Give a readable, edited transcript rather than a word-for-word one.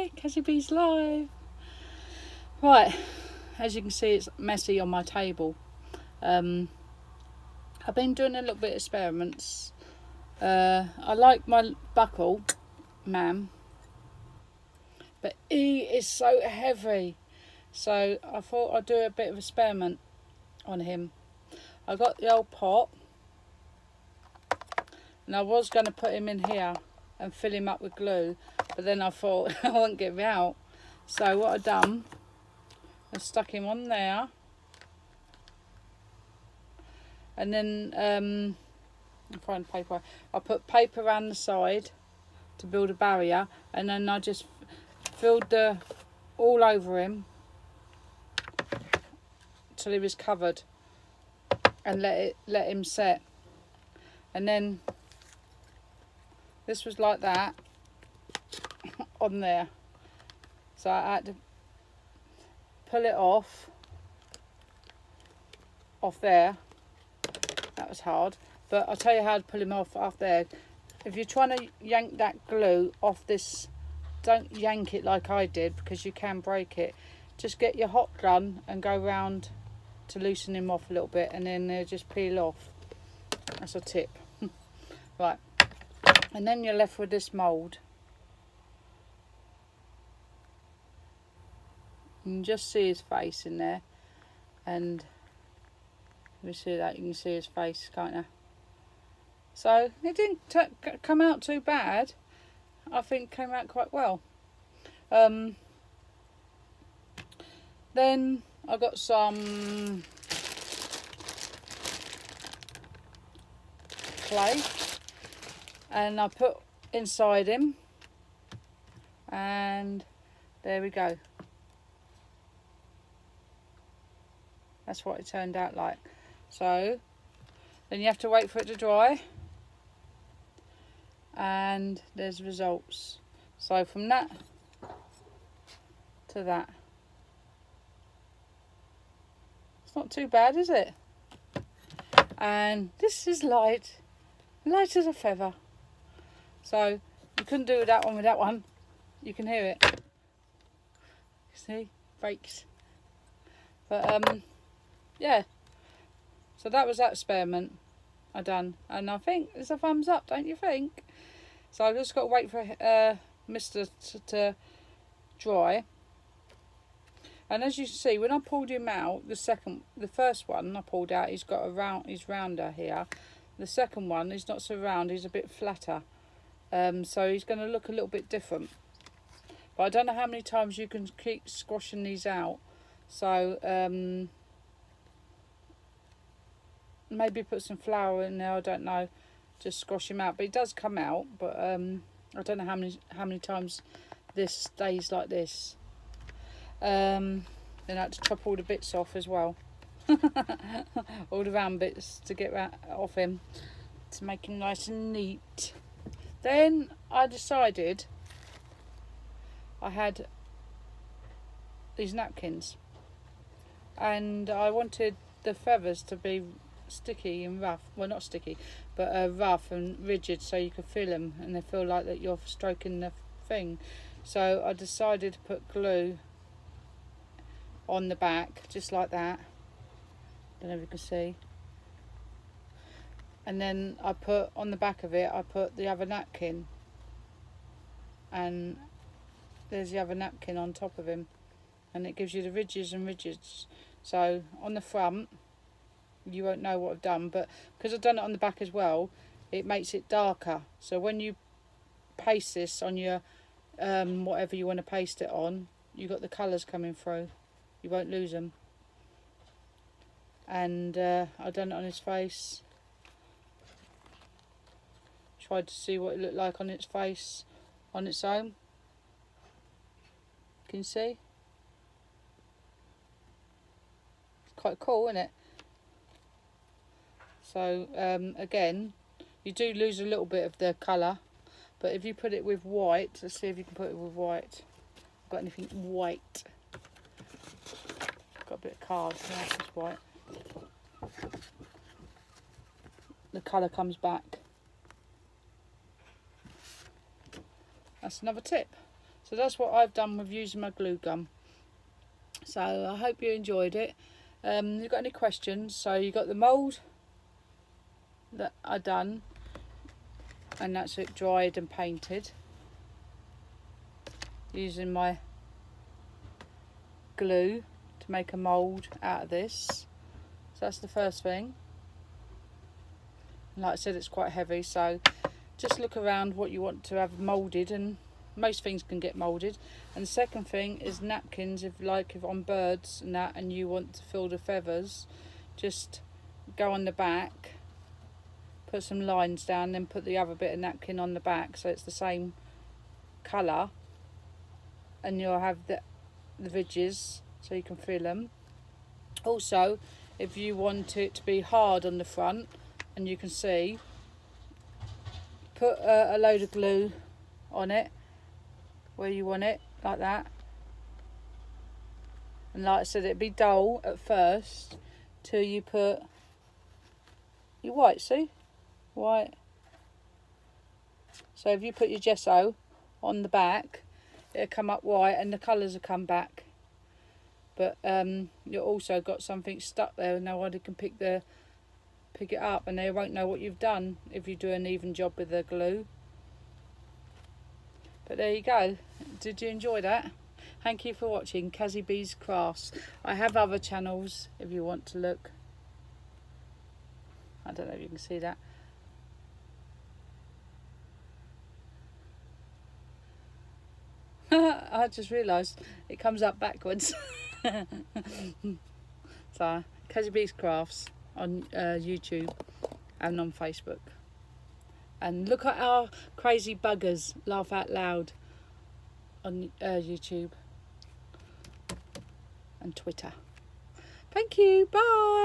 Hi, Cassie B's live. Right, as you can see, it's messy on my table. I've been doing a little bit of experiments. I like my buckle, ma'am, but he is so heavy. So I thought I'd do a bit of experiment on him. I got the old pot, and I was going to put him in here and fill him up with glue, but then I thought I won't get him out. So what I've done, I stuck him on there, and then I'm finding paper. I put paper around the side to build a barrier, and then I just filled the all over him till he was covered, and let him set. And then this was like that on there, so I had to pull it off there. That was hard, but I'll tell you how to pull him off there. If you're trying to yank that glue off this, don't yank it like I did, because you can break it. Just get your hot gun and go round to loosen him off a little bit, and then they'll just peel off. That's a tip. Right, and then you're left with this mould. You can just see his face in there, and you see that, you can see his face, can't you? So it didn't come out too bad. I think it came out quite well. Then I got some clay, and I put inside him, and there we go. That's what it turned out like. So then you have to wait for it to dry, and there's results. So from that to that, it's not too bad, is it? And this is light as a feather. So you couldn't do that one with that one. You can hear it. See, breaks. But yeah. So that was that experiment I done, and I think it's a thumbs up, don't you think? So I've just got to wait for Mister to dry. And as you can see, when I pulled him out, the first one I pulled out, he's got he's rounder here. The second one, he's not so round, he's a bit flatter. So he's going to look a little bit different. But I don't know how many times you can keep squashing these out. So maybe put some flour in there, I don't know, just squash him out. But it does come out, but I don't know how many times this stays like this. Then I had to chop all the bits off as well. All the round bits to get off him, to make him nice and neat. Then I decided I had these napkins, and I wanted the feathers to be sticky and rough. Well, not sticky, but rough and rigid, so you could feel them and they feel like that you're stroking the thing. So I decided to put glue on the back, just like that. Don't know if you can see. And then I put on the back of it, I put the other napkin, and there's the other napkin on top of him, and it gives you the ridges and ridges. So on the front, you won't know what I've done, but because I've done it on the back as well, it makes it darker. So when you paste this on your whatever you want to paste it on, you got the colours coming through. You won't lose them. And I've done it on his face. Tried to see what it looked like on its face on its own. Can you see? It's quite cool, isn't it? So again, you do lose a little bit of the colour, but if you put it with white, let's see if you can put it with white. Got anything white? Got a bit of card, so that's just white. The colour comes back. That's another tip. So that's what I've done with using my glue gun. So I hope you enjoyed it. You got any questions? So you got the mould that I done, and that's it dried and painted using my glue to make a mould out of this. So that's the first thing. And like I said, it's quite heavy, so just look around what you want to have moulded, and most things can get moulded. And the second thing is napkins. If on birds and that, and you want to fill the feathers, just go on the back, put some lines down, then put the other bit of napkin on the back so it's the same colour, and you'll have the ridges so you can fill them. Also, if you want it to be hard on the front and you can see, put a load of glue on it where you want it, like that. And like I said, it'd be dull at first till you put your white, see? White. So if you put your gesso on the back, it'll come up white and the colours will come back. But you've also got something stuck there and nobody can pick it up, and they won't know what you've done if you do an even job with the glue. But there you go. Did you enjoy that? Thank you for watching Kazzy B's Crafts. I have other channels if you want to look. I don't know if you can see that. I just realised it comes up backwards. So, Kazzy B's Crafts on YouTube and on Facebook. And look at our crazy buggers laugh out loud on YouTube and Twitter. Thank you. Bye.